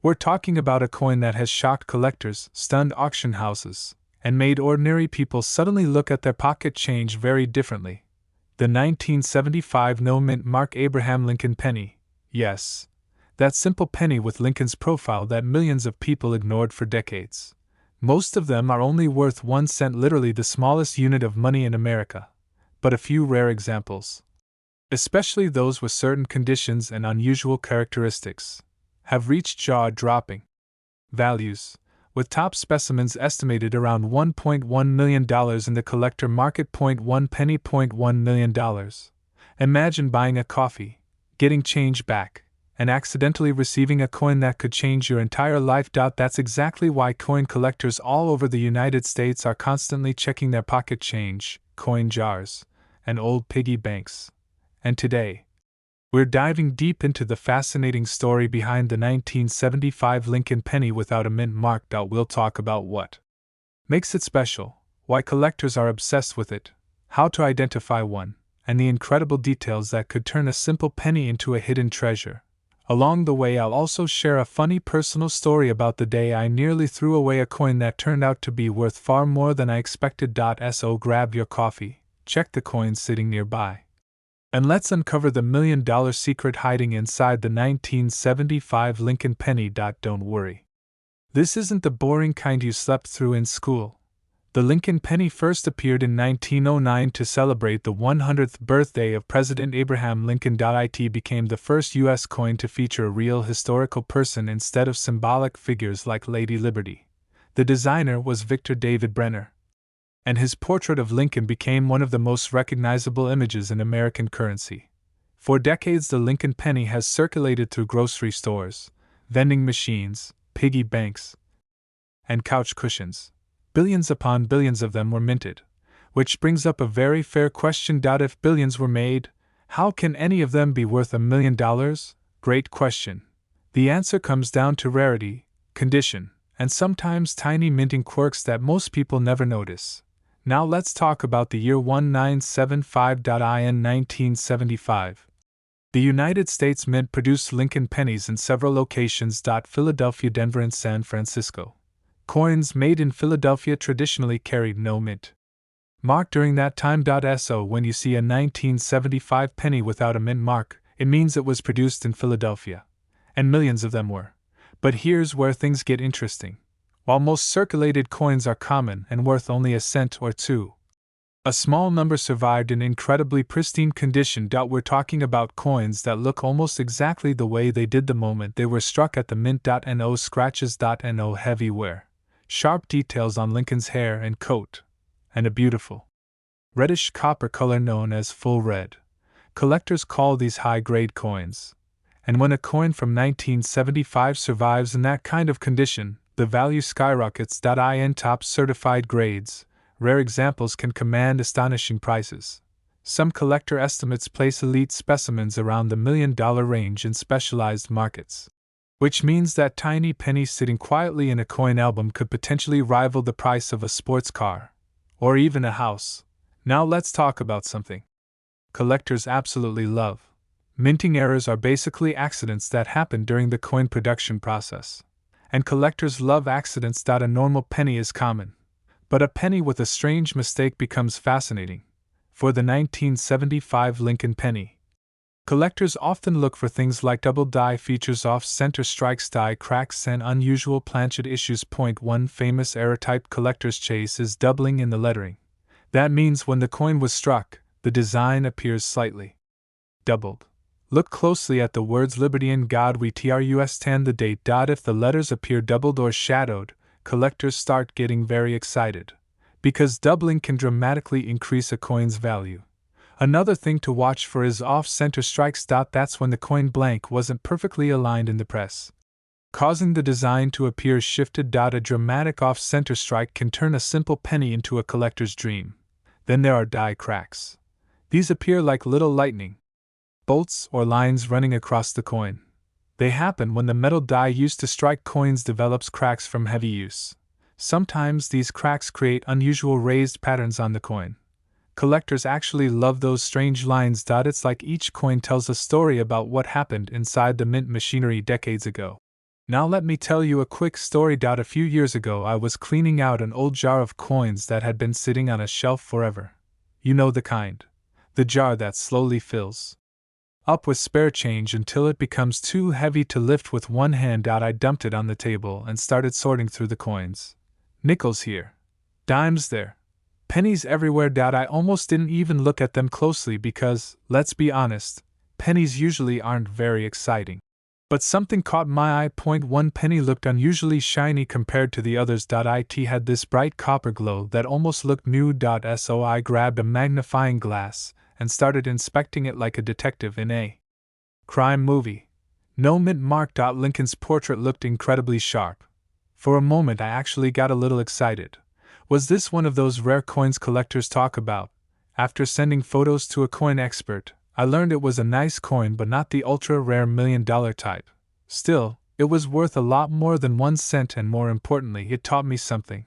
We're talking about a coin that has shocked collectors, stunned auction houses, and made ordinary people suddenly look at their pocket change very differently. The 1975 no-mint Mark Abraham Lincoln penny. Yes, that simple penny with Lincoln's profile that millions of people ignored for decades. Most of them are only worth 1 cent, literally the smallest unit of money in America. But a few rare examples, especially those with certain conditions and unusual characteristics, have reached jaw-dropping values, with top specimens estimated around $1.1 million in the collector market. 1 penny, $1 million. Imagine buying a coffee, getting change back, and accidentally receiving a coin that could change your entire life. That's exactly why coin collectors all over the United States are constantly checking their pocket change, coin jars, and old piggy banks. And today, we're diving deep into the fascinating story behind the 1975 Lincoln penny without a mint mark. We'll talk about what makes it special, why collectors are obsessed with it, how to identify one, and the incredible details that could turn a simple penny into a hidden treasure. Along the way, I'll also share a funny personal story about the day I nearly threw away a coin that turned out to be worth far more than I expected. So grab your coffee, check the coins sitting nearby, and let's uncover the $1 million secret hiding inside the 1975 Lincoln penny. Don't worry, this isn't the boring kind you slept through in school. The Lincoln penny first appeared in 1909 to celebrate the 100th birthday of President Abraham Lincoln. It became the first U.S. coin to feature a real historical person instead of symbolic figures like Lady Liberty. The designer was Victor David Brenner, and his portrait of Lincoln became one of the most recognizable images in American currency. For decades, the Lincoln penny has circulated through grocery stores, vending machines, piggy banks, and couch cushions. Billions upon billions of them were minted. Which brings up a very fair question. If billions were made, how can any of them be worth $1 million? Great question. The answer comes down to rarity, condition, and sometimes tiny minting quirks that most people never notice. Now let's talk about the year 1975. In 1975, the United States Mint produced Lincoln pennies in several locations. Philadelphia, Denver, and San Francisco. Coins made in Philadelphia traditionally carried no mint mark during that time. So when you see a 1975 penny without a mint mark, it means it was produced in Philadelphia. And millions of them were. But here's where things get interesting. While most circulated coins are common and worth only a cent or two, a small number survived in incredibly pristine condition. We're talking about coins that look almost exactly the way they did the moment they were struck at the mint. No scratches. No heavy wear. Sharp details on Lincoln's hair and coat, and a beautiful reddish copper color known as full red. Collectors call these high-grade coins. And when a coin from 1975 survives in that kind of condition, the value skyrockets. In top certified grades, rare examples can command astonishing prices. Some collector estimates place elite specimens around the $1 million range in specialized markets, which means that tiny penny sitting quietly in a coin album could potentially rival the price of a sports car, or even a house. Now let's talk about something collectors absolutely love. Minting errors are basically accidents that happen during the coin production process. And collectors love accidents. A normal penny is common, but a penny with a strange mistake becomes fascinating. For the 1975 Lincoln penny, collectors often look for things like double die features, off-center strikes, die cracks, and unusual planchet issues. One famous error-type collector's chase is doubling in the lettering. That means when the coin was struck, the design appears slightly doubled. Look closely at the words Liberty and God We Trust and the date. If the letters appear doubled or shadowed, collectors start getting very excited, because doubling can dramatically increase a coin's value. Another thing to watch for is off-center strikes. That's when the coin blank wasn't perfectly aligned in the press, causing the design to appear shifted. A dramatic off-center strike can turn a simple penny into a collector's dream. Then there are die cracks. These appear like little lightning bolts or lines running across the coin. They happen when the metal die used to strike coins develops cracks from heavy use. Sometimes these cracks create unusual raised patterns on the coin. Collectors actually love those strange lines. It's like each coin tells a story about what happened inside the mint machinery decades ago. Now let me tell you a quick story. A few years ago, I was cleaning out an old jar of coins that had been sitting on a shelf forever. You know the kind. The jar that slowly fills up with spare change until it becomes too heavy to lift with one hand. I dumped it on the table and started sorting through the coins. Nickels here, dimes there, pennies everywhere. I almost didn't even look at them closely because, let's be honest, pennies usually aren't very exciting. But something caught my eye. One penny looked unusually shiny compared to the others. It had this bright copper glow that almost looked new. So I grabbed a magnifying glass and started inspecting it like a detective in a crime movie. No mint mark. Lincoln's portrait looked incredibly sharp. For a moment I actually got a little excited. Was this one of those rare coins collectors talk about? After sending photos to a coin expert, I learned it was a nice coin but not the ultra-rare $1 million type. Still, it was worth a lot more than 1 cent, and more importantly, it taught me something.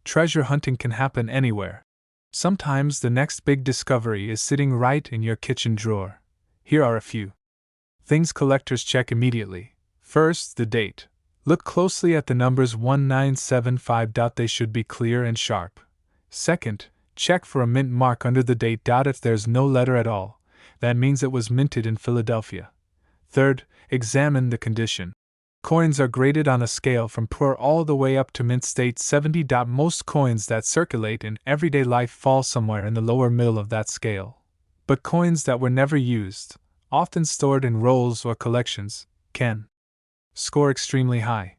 Treasure hunting can happen anywhere. Sometimes the next big discovery is sitting right in your kitchen drawer. Here are a few things collectors check immediately. First, the date. Look closely at the numbers 1975. They should be clear and sharp. Second, check for a mint mark under the date. If there's no letter at all, that means it was minted in Philadelphia. Third, examine the condition. Coins are graded on a scale from poor all the way up to mint state 70. Most coins that circulate in everyday life fall somewhere in the lower middle of that scale. But coins that were never used, often stored in rolls or collections, can score extremely high.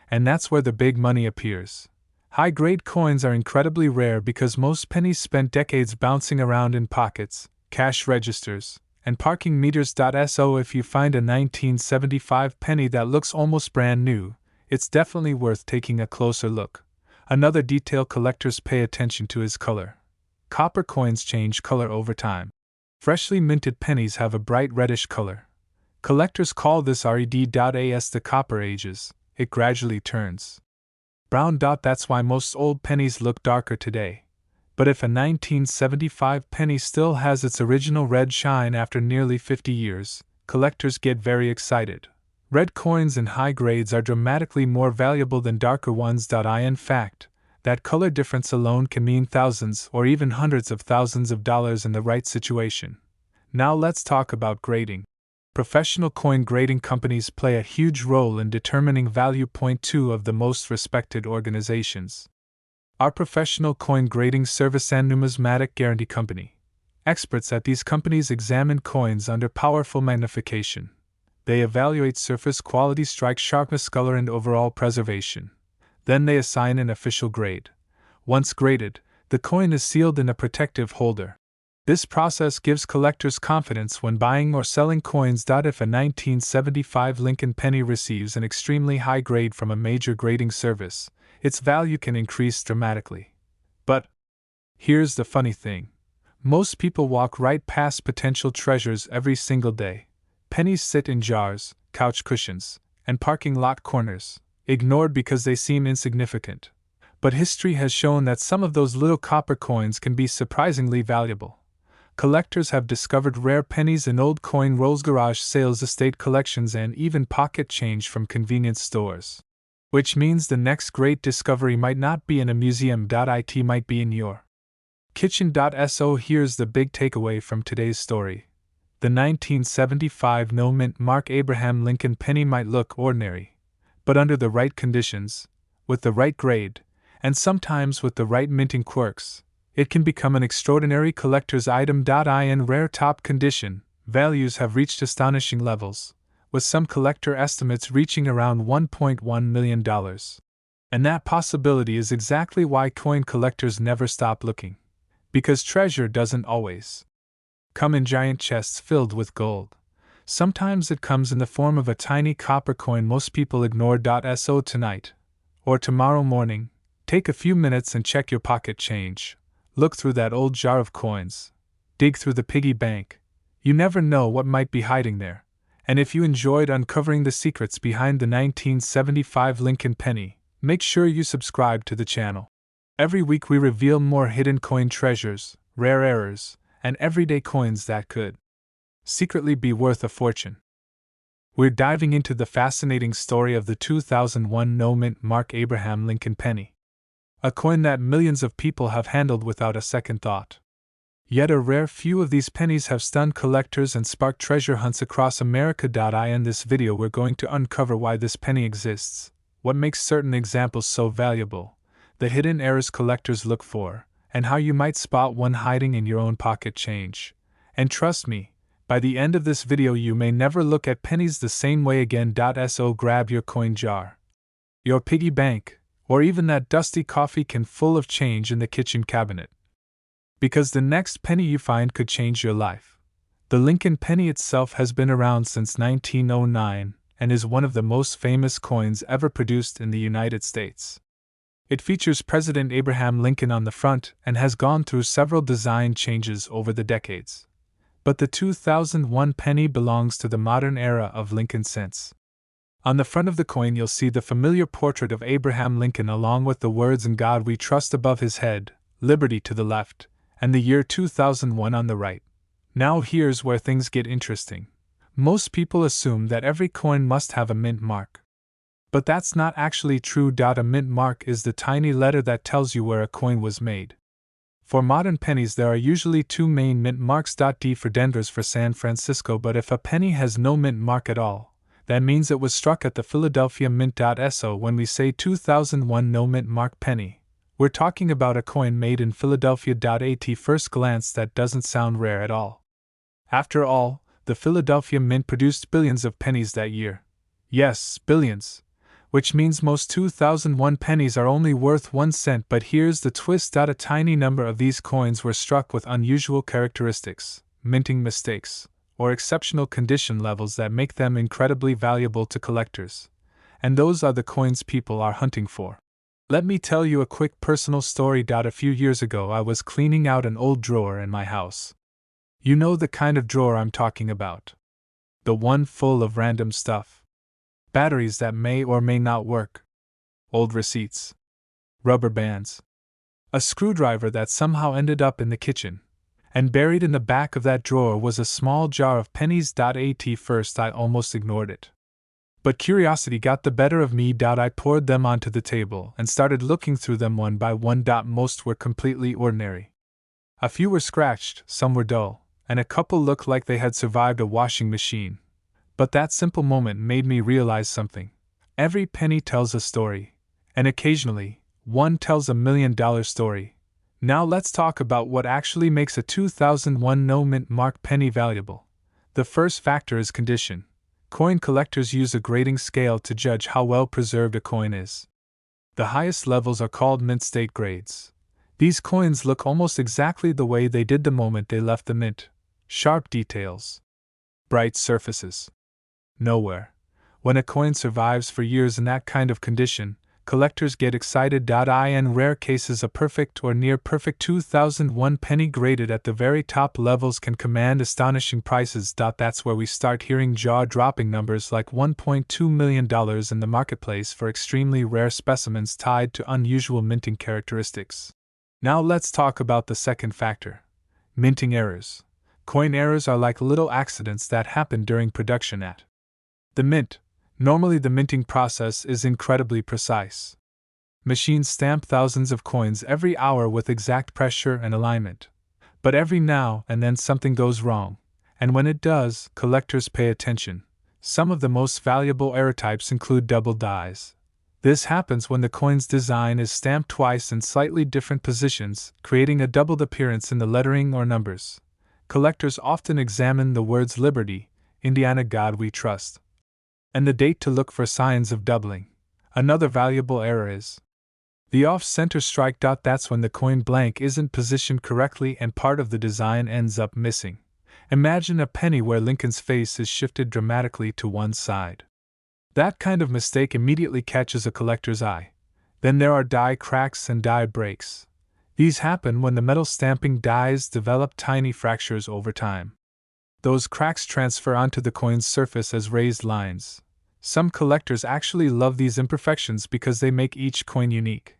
And that's where the big money appears. High-grade coins are incredibly rare because most pennies spent decades bouncing around in pockets, cash registers, and parking meters. So if you find a 1975 penny that looks almost brand new, it's definitely worth taking a closer look. Another detail collectors pay attention to is color. Copper coins change color over time. Freshly minted pennies have a bright reddish color. Collectors call this red. As the copper ages, it gradually turns brown. That's why most old pennies look darker today. But if a 1975 penny still has its original red shine after nearly 50 years, collectors get very excited. Red coins in high grades are dramatically more valuable than darker ones. In fact, that color difference alone can mean thousands or even hundreds of thousands of dollars in the right situation. Now let's talk about grading. Professional coin grading companies play a huge role in determining value. Two of the most respected organizations are Professional Coin Grading Service and Numismatic Guarantee Company. Experts at these companies examine coins under powerful magnification. They evaluate surface quality, strike sharpness, color, and overall preservation. Then they assign an official grade. Once graded, the coin is sealed in a protective holder. This process gives collectors confidence when buying or selling coins. If a 1975 Lincoln penny receives an extremely high grade from a major grading service, its value can increase dramatically. But here's the funny thing. Most people walk right past potential treasures every single day. Pennies sit in jars, couch cushions, and parking lot corners, ignored because they seem insignificant. But history has shown that some of those little copper coins can be surprisingly valuable. Collectors have discovered rare pennies in old coin rolls, garage sales, estate collections, and even pocket change from convenience stores. Which means the next great discovery might not be in a museum. It might be in your kitchen. So here's the big takeaway from today's story. The 1975 no mint mark Abraham Lincoln penny might look ordinary, but under the right conditions, with the right grade, and sometimes with the right minting quirks, it can become an extraordinary collector's item. In rare top condition, values have reached astonishing levels, with some collector estimates reaching around $1.1 million. And that possibility is exactly why coin collectors never stop looking. Because treasure doesn't always come in giant chests filled with gold. Sometimes it comes in the form of a tiny copper coin most people ignore. So tonight, or tomorrow morning, take a few minutes and check your pocket change. Look through that old jar of coins. Dig through the piggy bank. You never know what might be hiding there. And if you enjoyed uncovering the secrets behind the 1975 Lincoln penny, make sure you subscribe to the channel. Every week we reveal more hidden coin treasures, rare errors, and everyday coins that could secretly be worth a fortune. We're diving into the fascinating story of the 2001 no-mint Mark Abraham Lincoln penny. A coin that millions of people have handled without a second thought. Yet a rare few of these pennies have stunned collectors and sparked treasure hunts across America. In this video we're going to uncover why this penny exists, what makes certain examples so valuable, the hidden errors collectors look for, and how you might spot one hiding in your own pocket change. And trust me, by the end of this video you may never look at pennies the same way again. So grab your coin jar, your piggy bank, or even that dusty coffee can full of change in the kitchen cabinet. Because the next penny you find could change your life. The Lincoln penny itself has been around since 1909 and is one of the most famous coins ever produced in the United States. It features President Abraham Lincoln on the front and has gone through several design changes over the decades. But the 2001 penny belongs to the modern era of Lincoln cents. On the front of the coin you'll see the familiar portrait of Abraham Lincoln along with the words "In God We Trust" above his head, "Liberty" to the left, and the year 2001 on the right. Now here's where things get interesting. Most people assume that every coin must have a mint mark. But that's not actually true. A mint mark is the tiny letter that tells you where a coin was made. For modern pennies there are usually two main mint marks. D for Denver's for San Francisco, but if a penny has no mint mark at all, that means it was struck at the Philadelphia Mint. So when we say 2001 no mint mark penny, we're talking about a coin made in Philadelphia. At first glance that doesn't sound rare at all. After all, the Philadelphia Mint produced billions of pennies that year. Yes, billions. Which means most 2001 pennies are only worth 1 cent, but here's the twist. A tiny number of these coins were struck with unusual characteristics, minting mistakes, or exceptional condition levels that make them incredibly valuable to collectors. And those are the coins people are hunting for. Let me tell you a quick personal story. A few years ago I was cleaning out an old drawer in my house. You know the kind of drawer I'm talking about. The one full of random stuff. Batteries that may or may not work. Old receipts. Rubber bands. A screwdriver that somehow ended up in the kitchen. And buried in the back of that drawer was a small jar of pennies. At first I almost ignored it. But curiosity got the better of me. I poured them onto the table and started looking through them one by one. Most were completely ordinary. A few were scratched, some were dull, and a couple looked like they had survived a washing machine. But that simple moment made me realize something. Every penny tells a story, and occasionally, one tells $1 million story. Now let's talk about what actually makes a 2001 no mint mark penny valuable. The first factor is condition. Coin collectors use a grading scale to judge how well preserved a coin is. The highest levels are called mint state grades. These coins look almost exactly the way they did the moment they left the mint. Sharp details. Bright surfaces. Nowhere. When a coin survives for years in that kind of condition, collectors get excited. In rare cases a perfect or near perfect 2001 penny graded at the very top levels can command astonishing prices. That's where we start hearing jaw-dropping numbers like $1.2 million in the marketplace for extremely rare specimens tied to unusual minting characteristics. Now let's talk about the second factor. Minting errors. Coin errors are like little accidents that happen during production at the mint. Normally the minting process is incredibly precise. Machines stamp thousands of coins every hour with exact pressure and alignment. But every now and then something goes wrong, and when it does, collectors pay attention. Some of the most valuable error types include double dies. This happens when the coin's design is stamped twice in slightly different positions, creating a doubled appearance in the lettering or numbers. Collectors often examine the words "Liberty," "Indiana God We Trust," and the date to look for signs of doubling. Another valuable error is the off-center strike. That's when the coin blank isn't positioned correctly and part of the design ends up missing. Imagine a penny where Lincoln's face is shifted dramatically to one side. That kind of mistake immediately catches a collector's eye. Then there are die cracks and die breaks. These happen when the metal stamping dies develop tiny fractures over time. Those cracks transfer onto the coin's surface as raised lines. Some collectors actually love these imperfections because they make each coin unique.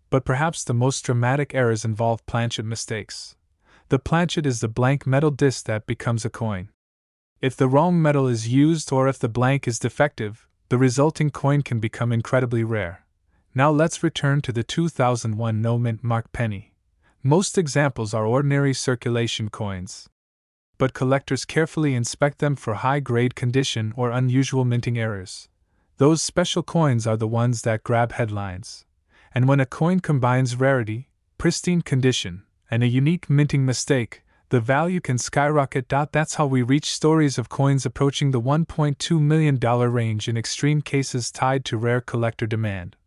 But perhaps the most dramatic errors involve planchet mistakes. The planchet is the blank metal disc that becomes a coin. If the wrong metal is used or if the blank is defective, the resulting coin can become incredibly rare. Now let's return to the 2001 no-mint mark penny. Most examples are ordinary circulation coins, but collectors carefully inspect them for high-grade condition or unusual minting errors. Those special coins are the ones that grab headlines. And when a coin combines rarity, pristine condition, and a unique minting mistake, the value can skyrocket. That's how we reach stories of coins approaching the $1.2 million range in extreme cases tied to rare collector demand.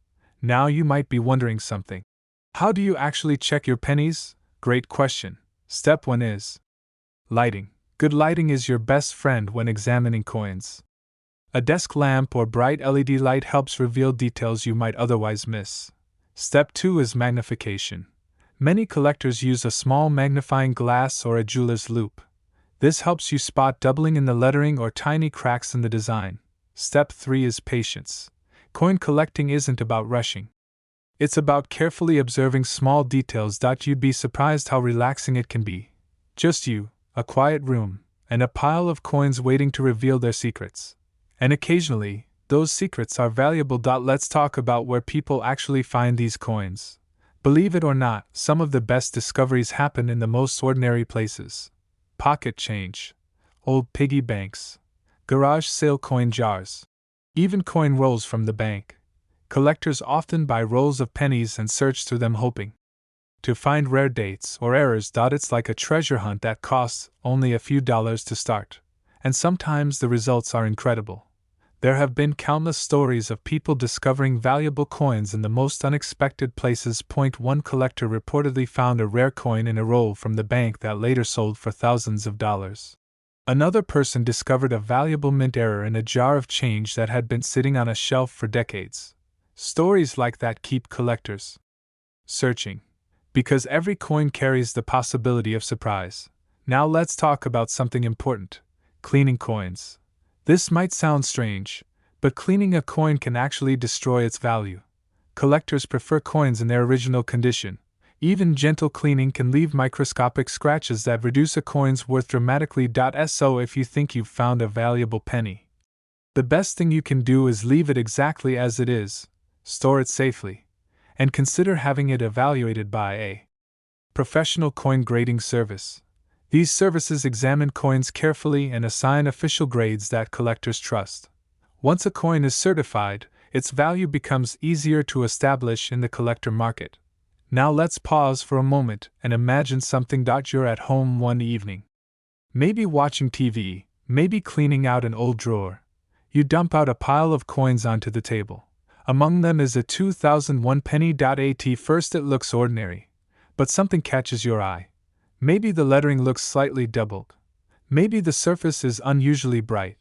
Now you might be wondering something. How do you actually check your pennies? Great question. Step 1 is lighting. Good lighting is your best friend when examining coins. A desk lamp or bright LED light helps reveal details you might otherwise miss. Step 2 is magnification. Many collectors use a small magnifying glass or a jeweler's loupe. This helps you spot doubling in the lettering or tiny cracks in the design. Step 3 is patience. Coin collecting isn't about rushing. It's about carefully observing small details. You'd be surprised how relaxing it can be. Just you, a quiet room, and a pile of coins waiting to reveal their secrets. And occasionally, those secrets are valuable. Let's talk about where people actually find these coins. Believe it or not, some of the best discoveries happen in the most ordinary places. Pocket change, old piggy banks, garage sale coin jars, even coin rolls from the bank. Collectors often buy rolls of pennies and search through them hoping to find rare dates or errors. It's like a treasure hunt that costs only a few dollars to start, and sometimes the results are incredible. There have been countless stories of people discovering valuable coins in the most unexpected places. One collector reportedly found a rare coin in a roll from the bank that later sold for thousands of dollars. Another person discovered a valuable mint error in a jar of change that had been sitting on a shelf for decades. Stories like that keep collectors searching, because every coin carries the possibility of surprise. Now let's talk about something important: cleaning coins. This might sound strange, but cleaning a coin can actually destroy its value. Collectors prefer coins in their original condition. Even gentle cleaning can leave microscopic scratches that reduce a coin's worth dramatically. So if you think you've found a valuable penny, the best thing you can do is leave it exactly as it is, store it safely, and consider having it evaluated by a professional coin grading service. These services examine coins carefully and assign official grades that collectors trust. Once a coin is certified, its value becomes easier to establish in the collector market. Now let's pause for a moment and imagine something. You're at home one evening, maybe watching TV, maybe cleaning out an old drawer. You dump out a pile of coins onto the table. Among them is a 2001 penny. At first it looks ordinary, but something catches your eye. Maybe the lettering looks slightly doubled. Maybe the surface is unusually bright.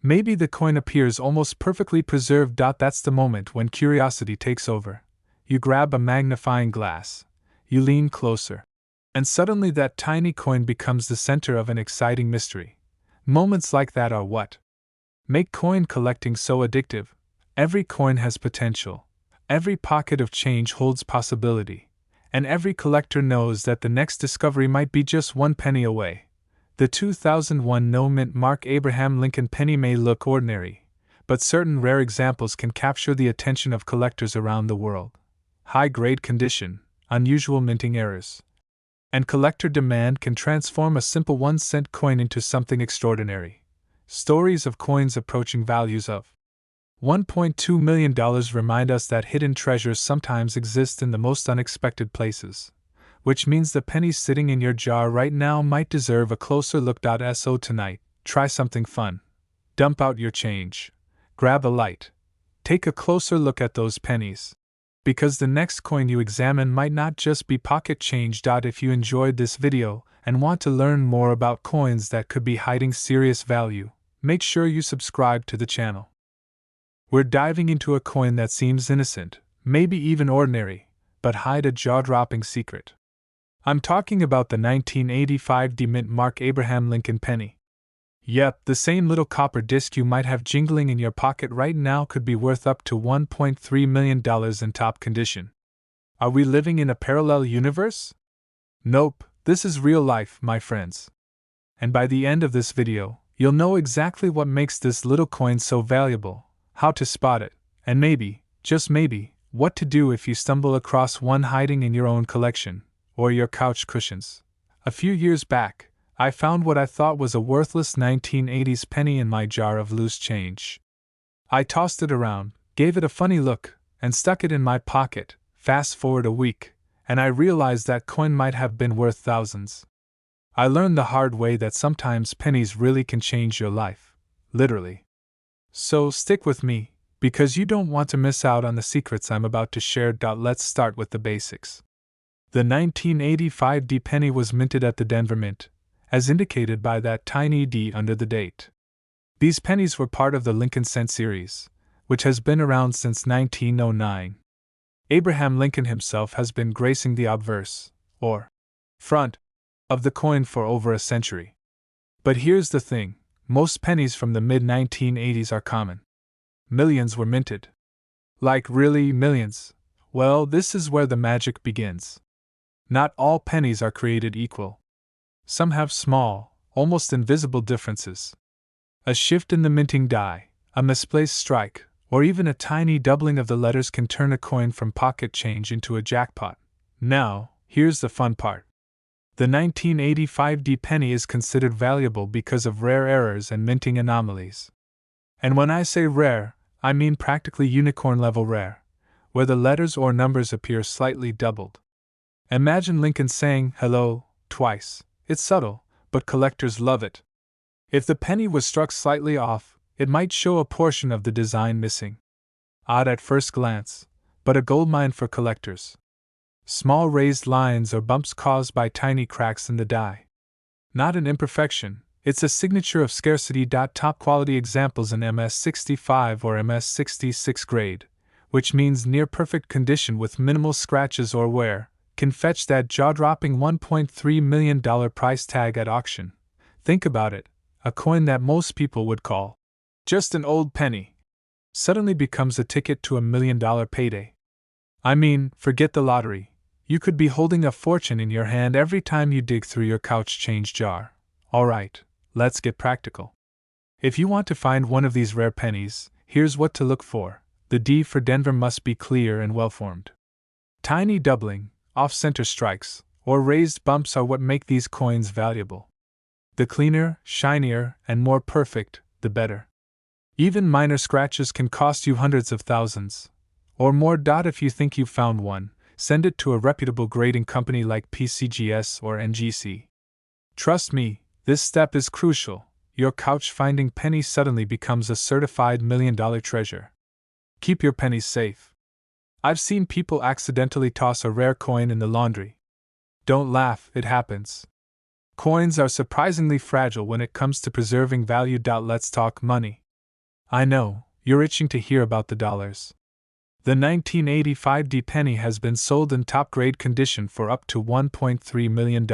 Maybe the coin appears almost perfectly preserved. That's the moment when curiosity takes over. You grab a magnifying glass. You lean closer. And suddenly that tiny coin becomes the center of an exciting mystery. Moments like that are what make coin collecting so addictive. Every coin has potential. Every pocket of change holds possibility. And every collector knows that the next discovery might be just one penny away. The 2001 no-mint mark Abraham Lincoln penny may look ordinary, but certain rare examples can capture the attention of collectors around the world. High-grade condition, unusual minting errors, and collector demand can transform a simple 1-cent coin into something extraordinary. Stories of coins approaching values of $1.2 million remind us that hidden treasures sometimes exist in the most unexpected places, which means the pennies sitting in your jar right now might deserve a closer look. So tonight, try something fun. Dump out your change. Grab a light. Take a closer look at those pennies. Because the next coin you examine might not just be pocket change. If you enjoyed this video and want to learn more about coins that could be hiding serious value, make sure you subscribe to the channel. We're diving into a coin that seems innocent, maybe even ordinary, but hide a jaw-dropping secret. I'm talking about the 1985 mint mark Abraham Lincoln penny. Yep, the same little copper disc you might have jingling in your pocket right now could be worth up to $1.3 million in top condition. Are we living in a parallel universe? Nope, this is real life, my friends. And by the end of this video, You'll know exactly what makes this little coin so valuable, how to spot it, and maybe, just maybe, what to do if you stumble across one hiding in your own collection, or your couch cushions. A few years back, I found what I thought was a worthless 1980s penny in my jar of loose change. I tossed it around, gave it a funny look, and stuck it in my pocket. Fast forward a week, and I realized that coin might have been worth thousands. I learned the hard way that sometimes pennies really can change your life, literally. So stick with me, because you don't want to miss out on the secrets I'm about to share. Let's start with the basics. The 1985 D penny was minted at the Denver Mint, as indicated by that tiny D under the date. These pennies were part of the Lincoln Cent series, which has been around since 1909. Abraham Lincoln himself has been gracing the obverse, or front, of the coin for over a century. But here's the thing, most pennies from the mid-1980s are common. Millions were minted. Like really millions? Well, this is where the magic begins. Not all pennies are created equal. Some have small, almost invisible differences. A shift in the minting die, a misplaced strike, or even a tiny doubling of the letters can turn a coin from pocket change into a jackpot. Now, here's the fun part. The 1985 D penny is considered valuable because of rare errors and minting anomalies. And when I say rare, I mean practically unicorn-level rare, where the letters or numbers appear slightly doubled. Imagine Lincoln saying hello twice. It's subtle, but collectors love it. If the penny was struck slightly off, it might show a portion of the design missing. Odd at first glance, but a goldmine for collectors. Small raised lines or bumps caused by tiny cracks in the die. Not an imperfection, it's a signature of scarcity. Top quality examples in MS65 or MS66 grade, which means near perfect condition with minimal scratches or wear, can fetch that jaw-dropping $1.3 million price tag at auction. Think about it, a coin that most people would call just an old penny suddenly becomes a ticket to $1 million payday. I mean, forget the lottery. You could be holding a fortune in your hand every time you dig through your couch change jar. Alright, let's get practical. If you want to find one of these rare pennies, here's what to look for. The D for Denver must be clear and well-formed. Tiny doubling, off-center strikes, or raised bumps are what make these coins valuable. The cleaner, shinier, and more perfect, the better. Even minor scratches can cost you hundreds of thousands, or more. If you think you've found one, send it to a reputable grading company like PCGS or NGC. Trust me, this step is crucial. Your couch-finding penny suddenly becomes a certified $1 million treasure. Keep your pennies safe. I've seen people accidentally toss a rare coin in the laundry. Don't laugh, it happens. Coins are surprisingly fragile when it comes to preserving value. Let's talk money. I know, you're itching to hear about the dollars. The 1985 D penny has been sold in top-grade condition for up to $1.3 million.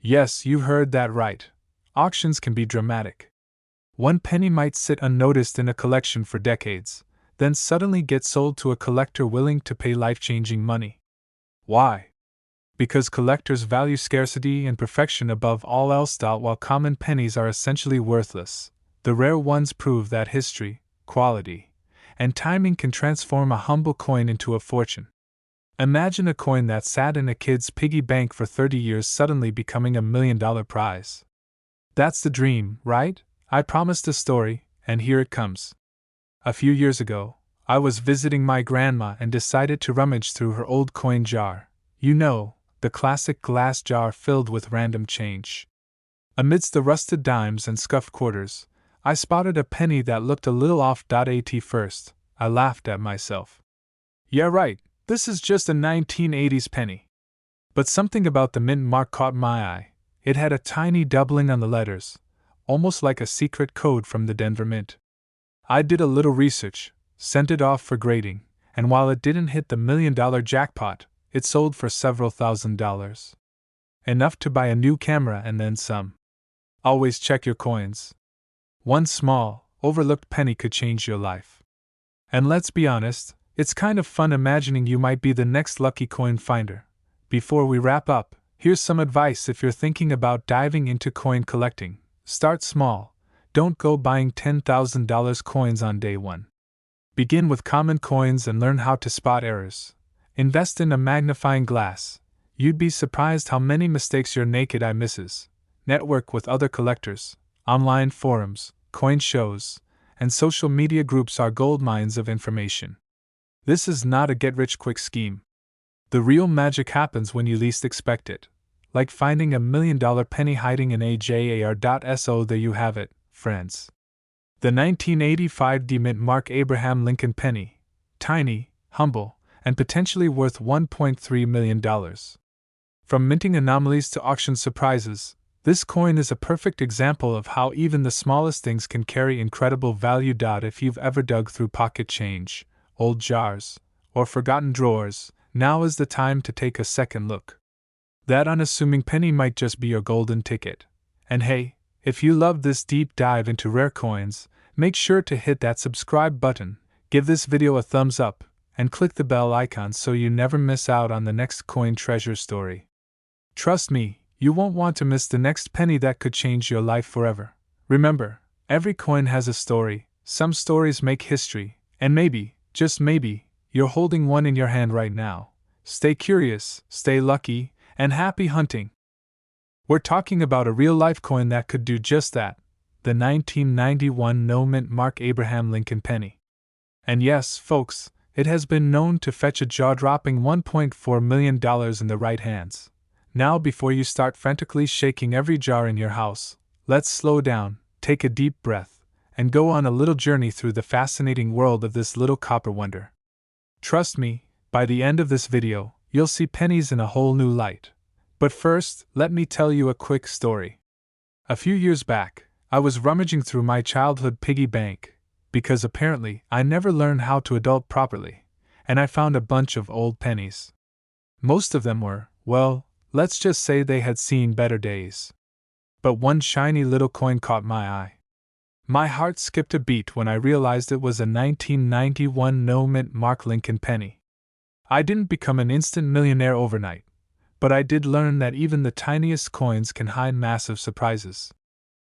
Yes, you heard that right. Auctions can be dramatic. One penny might sit unnoticed in a collection for decades, then suddenly get sold to a collector willing to pay life-changing money. Why? Because collectors value scarcity and perfection above all else. While common pennies are essentially worthless, the rare ones prove that history, quality, and timing can transform a humble coin into a fortune. Imagine a coin that sat in a kid's piggy bank for 30 years suddenly becoming $1 million prize. That's the dream, right? I promised a story, and here it comes. A few years ago, I was visiting my grandma and decided to rummage through her old coin jar. You know, the classic glass jar filled with random change. Amidst the rusted dimes and scuffed quarters, I spotted a penny that looked a little off. At first, I laughed at myself. Yeah, right, this is just a 1980s penny. But something about the mint mark caught my eye. It had a tiny doubling on the letters, almost like a secret code from the Denver Mint. I did a little research, sent it off for grading, and while it didn't hit the $1 million jackpot, it sold for several $1,000s. Enough to buy a new camera and then some. Always check your coins. One small, overlooked penny could change your life. And let's be honest, it's kind of fun imagining you might be the next lucky coin finder. Before we wrap up, here's some advice if you're thinking about diving into coin collecting. Start small. Don't go buying $10,000 coins on day one. Begin with common coins and learn how to spot errors. Invest in a magnifying glass. You'd be surprised how many mistakes your naked eye misses. Network with other collectors. Online forums, coin shows, and social media groups are gold mines of information. This is not a get-rich-quick scheme. The real magic happens when you least expect it. Like finding $1 million penny hiding in a jar.so. There you have it, friends. The 1985 Mint Mark Abraham Lincoln penny. Tiny, humble, and potentially worth $1.3 million. From minting anomalies to auction surprises, this coin is a perfect example of how even the smallest things can carry incredible value. If you've ever dug through pocket change, old jars, or forgotten drawers, now is the time to take a second look. That unassuming penny might just be your golden ticket. And hey, if you love this deep dive into rare coins, make sure to hit that subscribe button, give this video a thumbs up, and click the bell icon so you never miss out on the next coin treasure story. Trust me, you won't want to miss the next penny that could change your life forever. Remember, every coin has a story, some stories make history, and maybe, just maybe, you're holding one in your hand right now. Stay curious, stay lucky, and happy hunting! We're talking about a real-life coin that could do just that, the 1991 no-mint Mark Abraham Lincoln penny. And yes, folks, it has been known to fetch a jaw-dropping $1.4 million in the right hands. Now, before you start frantically shaking every jar in your house, let's slow down, take a deep breath, and go on a little journey through the fascinating world of this little copper wonder. Trust me, by the end of this video, you'll see pennies in a whole new light. But first, let me tell you a quick story. A few years back, I was rummaging through my childhood piggy bank, because apparently I never learned how to adult properly, and I found a bunch of old pennies. Most of them were, well, let's just say they had seen better days. But one shiny little coin caught my eye. My heart skipped a beat when I realized it was a 1991 no-mint Mark Lincoln penny. I didn't become an instant millionaire overnight, but I did learn that even the tiniest coins can hide massive surprises.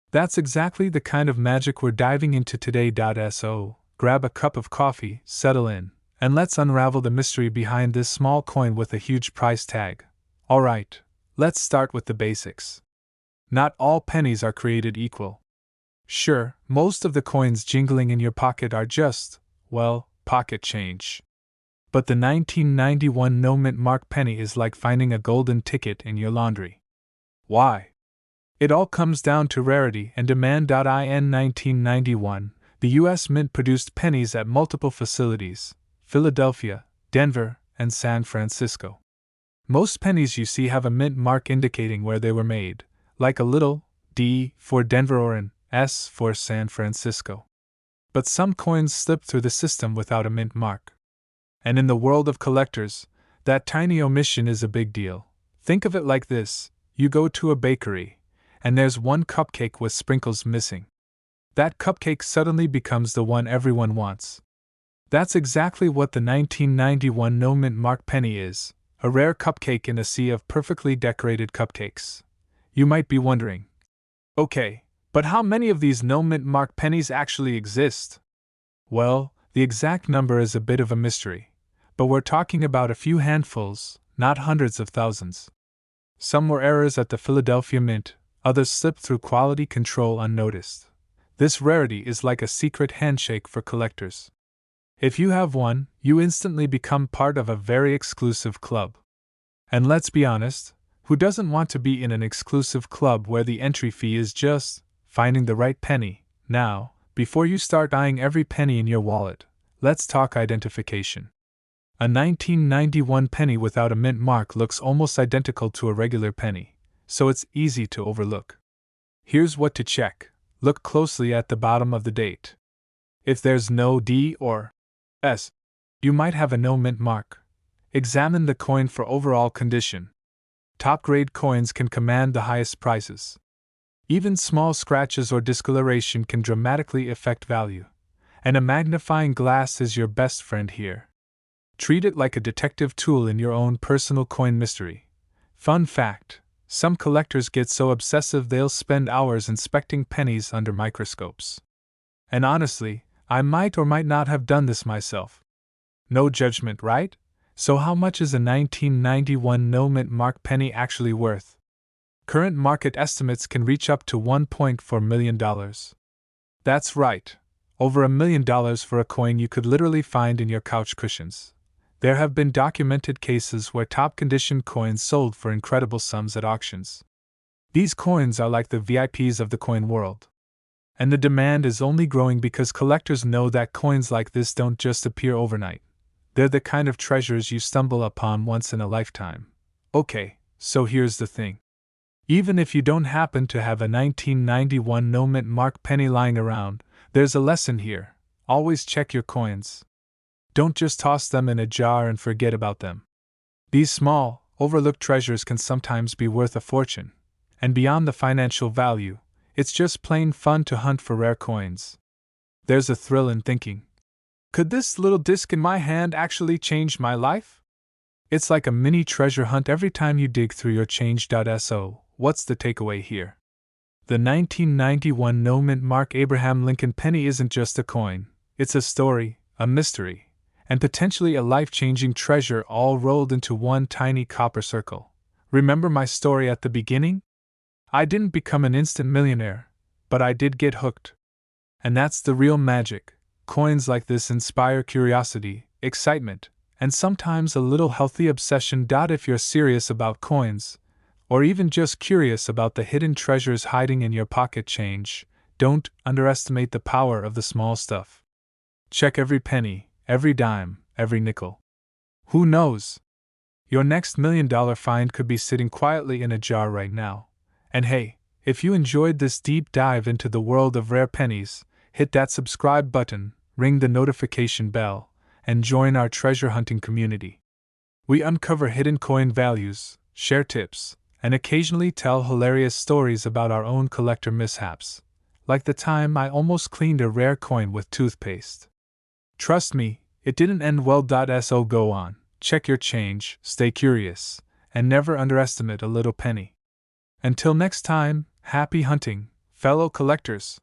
That's exactly the kind of magic we're diving into today. So, grab a cup of coffee, settle in, and let's unravel the mystery behind this small coin with a huge price tag. Alright, let's start with the basics. Not all pennies are created equal. Sure, most of the coins jingling in your pocket are just, well, pocket change. But the 1991 no-mint Mark penny is like finding a golden ticket in your laundry. Why? It all comes down to rarity and demand. In 1991, the U.S. Mint produced pennies at multiple facilities: Philadelphia, Denver, and San Francisco. Most pennies you see have a mint mark indicating where they were made, like a little D for Denver or an S for San Francisco. But some coins slip through the system without a mint mark. And in the world of collectors, that tiny omission is a big deal. Think of it like this: you go to a bakery, and there's one cupcake with sprinkles missing. That cupcake suddenly becomes the one everyone wants. That's exactly what the 1991 no-mint Mark penny is, a rare cupcake in a sea of perfectly decorated cupcakes. You might be wondering, okay, but how many of these no-mint Mark pennies actually exist? Well, the exact number is a bit of a mystery, but we're talking about a few handfuls, not hundreds of thousands. Some were errors at the Philadelphia Mint, others slipped through quality control unnoticed. This rarity is like a secret handshake for collectors. If you have one, you instantly become part of a very exclusive club. And let's be honest, who doesn't want to be in an exclusive club where the entry fee is just finding the right penny? Now, before you start eyeing every penny in your wallet, let's talk identification. A 1991 penny without a mint mark looks almost identical to a regular penny, so it's easy to overlook. Here's what to check: look closely at the bottom of the date. If there's no D or S, you might have a no mint mark. Examine the coin for overall condition. Top-grade coins can command the highest prices. Even small scratches or discoloration can dramatically affect value, and a magnifying glass is your best friend here. Treat it like a detective tool in your own personal coin mystery. Fun fact: Some collectors get so obsessive they'll spend hours inspecting pennies under microscopes. And honestly, I might or might not have done this myself. No judgment, right? So how much is a 1991 no-mint mark penny actually worth? Current market estimates can reach up to $1.4 million. That's right, over $1 million for a coin you could literally find in your couch cushions. There have been documented cases where top-condition coins sold for incredible sums at auctions. These coins are like the VIPs of the coin world. And the demand is only growing because collectors know that coins like this don't just appear overnight. They're the kind of treasures you stumble upon once in a lifetime. Okay, so here's the thing. Even if you don't happen to have a 1991 no-mint mark penny lying around, there's a lesson here. Always check your coins. Don't just toss them in a jar and forget about them. These small, overlooked treasures can sometimes be worth a fortune. And beyond the financial value, it's just plain fun to hunt for rare coins. There's a thrill in thinking, could this little disc in my hand actually change my life? It's like a mini treasure hunt every time you dig through your change.so. What's the takeaway here? The 1991 no-mint mark Abraham Lincoln penny isn't just a coin, it's a story, a mystery, and potentially a life-changing treasure all rolled into one tiny copper circle. Remember my story at the beginning? I didn't become an instant millionaire, but I did get hooked. And that's the real magic. Coins like this inspire curiosity, excitement, and sometimes a little healthy obsession. If you're serious about coins, or even just curious about the hidden treasures hiding in your pocket change, don't underestimate the power of the small stuff. Check every penny, every dime, every nickel. Who knows? Your next $1 million find could be sitting quietly in a jar right now. And hey, if you enjoyed this deep dive into the world of rare pennies, hit that subscribe button, ring the notification bell, and join our treasure hunting community. We uncover hidden coin values, share tips, and occasionally tell hilarious stories about our own collector mishaps, like the time I almost cleaned a rare coin with toothpaste. Trust me, it didn't end well. So go on, check your change, stay curious, and never underestimate a little penny. Until next time, happy hunting, fellow collectors!